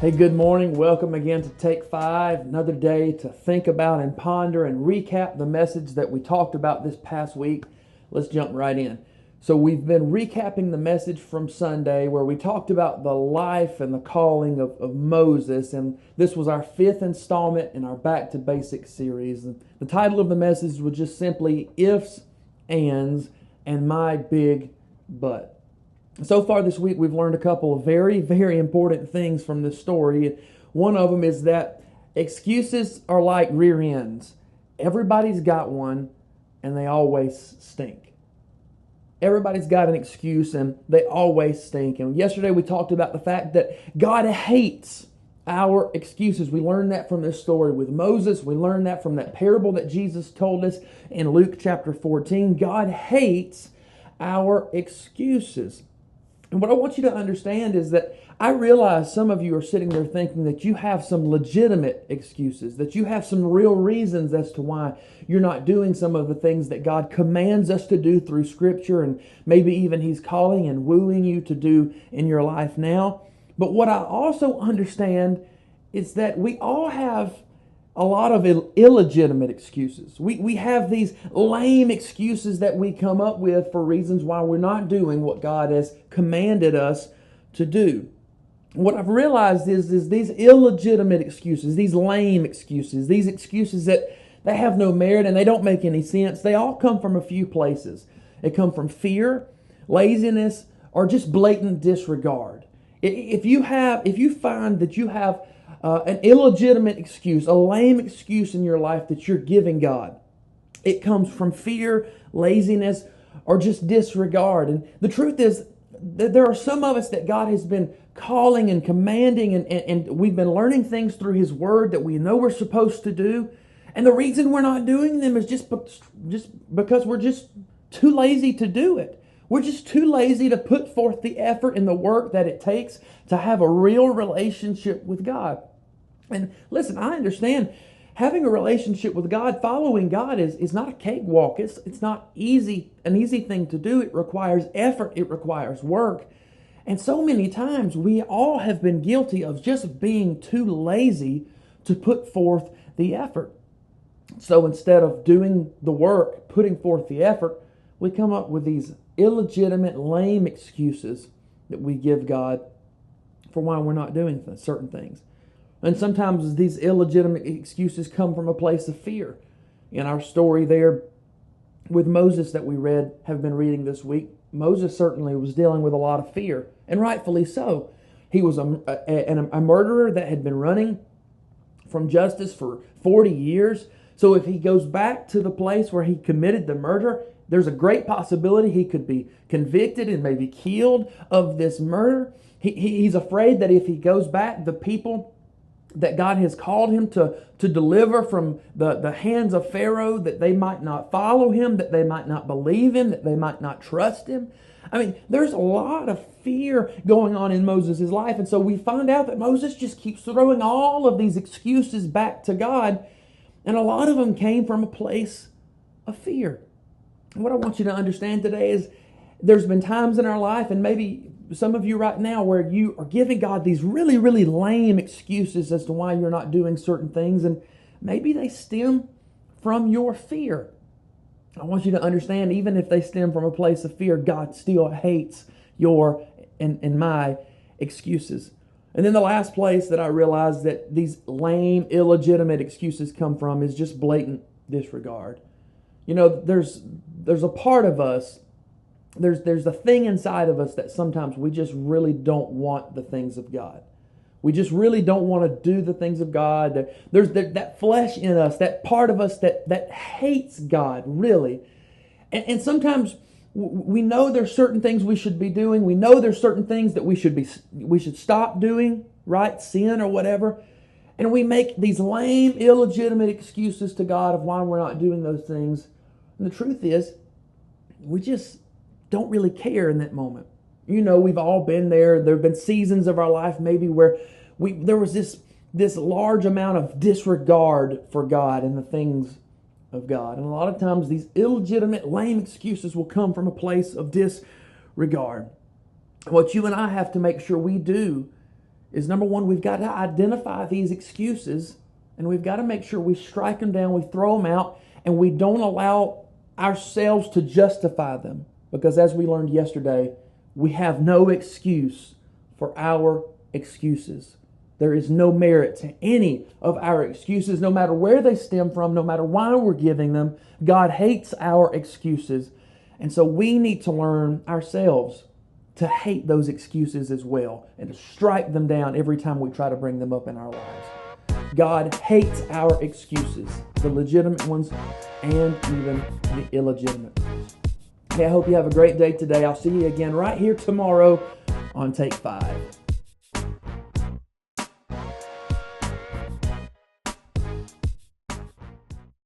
Hey, good morning. Welcome again to Take 5. Another day to think about and ponder and recap the message that we talked about this past week. Let's jump right in. So we've been recapping the message from Sunday where we talked about the life and the calling of Moses, and this was our fifth installment in our Back to Basics series. The title of the message was just simply Ifs, Ands, and My Big But. So far this week, we've learned a couple of very, very important things from this story. One of them is that excuses are like rear ends. Everybody's got one, and they always stink. Everybody's got an excuse, and they always stink. And yesterday, we talked about the fact that God hates our excuses. We learned that from this story with Moses. We learned that from that parable that Jesus told us in Luke chapter 14. God hates our excuses. And what I want you to understand is that I realize some of you are sitting there thinking that you have some legitimate excuses, that you have some real reasons as to why you're not doing some of the things that God commands us to do through Scripture, and maybe even He's calling and wooing you to do in your life now. But what I also understand is that we all have a lot of illegitimate excuses. We have these lame excuses that we come up with for reasons why we're not doing what God has commanded us to do. What I've realized is these illegitimate excuses, these lame excuses, these excuses that they have no merit and they don't make any sense, they all come from a few places. They come from fear, laziness, or just blatant disregard. If you find that you have an illegitimate excuse, a lame excuse in your life that you're giving God, it comes from fear, laziness, or just disregard. And the truth is that there are some of us that God has been calling and commanding, and we've been learning things through His Word that we know we're supposed to do. And the reason we're not doing them is just because we're just too lazy to do it. We're just too lazy to put forth the effort and the work that it takes to have a real relationship with God. And listen, I understand having a relationship with God, following God is not a cakewalk. It's not an easy thing to do. It requires effort. It requires work. And so many times we all have been guilty of just being too lazy to put forth the effort. So instead of doing the work, putting forth the effort, we come up with these illegitimate, lame excuses that we give God for why we're not doing certain things. And sometimes these illegitimate excuses come from a place of fear. In our story there with Moses that we have been reading this week, Moses certainly was dealing with a lot of fear, and rightfully so. He was a murderer that had been running from justice for 40 years. So if he goes back to the place where he committed the murder, there's a great possibility he could be convicted and maybe killed of this murder. He's afraid that if he goes back, the people that God has called him to deliver from the hands of Pharaoh, that they might not follow him, that they might not believe him, that they might not trust him. I mean, there's a lot of fear going on in Moses' life. And so we find out that Moses just keeps throwing all of these excuses back to God. And a lot of them came from a place of fear. And what I want you to understand today is there's been times in our life, and maybe some of you right now, where you are giving God these really, really lame excuses as to why you're not doing certain things, and maybe they stem from your fear. I want you to understand, even if they stem from a place of fear, God still hates your and my excuses. And then the last place that I realized that these lame, illegitimate excuses come from is just blatant disregard. You know, there's a part of us, there's a thing inside of us that sometimes we just really don't want the things of God. We just really don't want to do the things of God. There's that flesh in us, that part of us that hates God, really. And sometimes we know there's certain things we should be doing. We know there's certain things that we should stop doing, right? Sin or whatever. And we make these lame, illegitimate excuses to God of why we're not doing those things. And the truth is, we just don't really care in that moment. You know, we've all been there. There have been seasons of our life maybe where there was this large amount of disregard for God and the things of God. And a lot of times these illegitimate, lame excuses will come from a place of disregard. What you and I have to make sure we do is number one, we've got to identify these excuses, and we've got to make sure we strike them down, we throw them out, and we don't allow ourselves to justify them. Because as we learned yesterday, we have no excuse for our excuses. There is no merit to any of our excuses, no matter where they stem from, no matter why we're giving them. God hates our excuses. And so we need to learn ourselves to hate those excuses as well and to strike them down every time we try to bring them up in our lives. God hates our excuses, the legitimate ones and even the illegitimate. Hey, I hope you have a great day today. I'll see you again right here tomorrow on Take 5.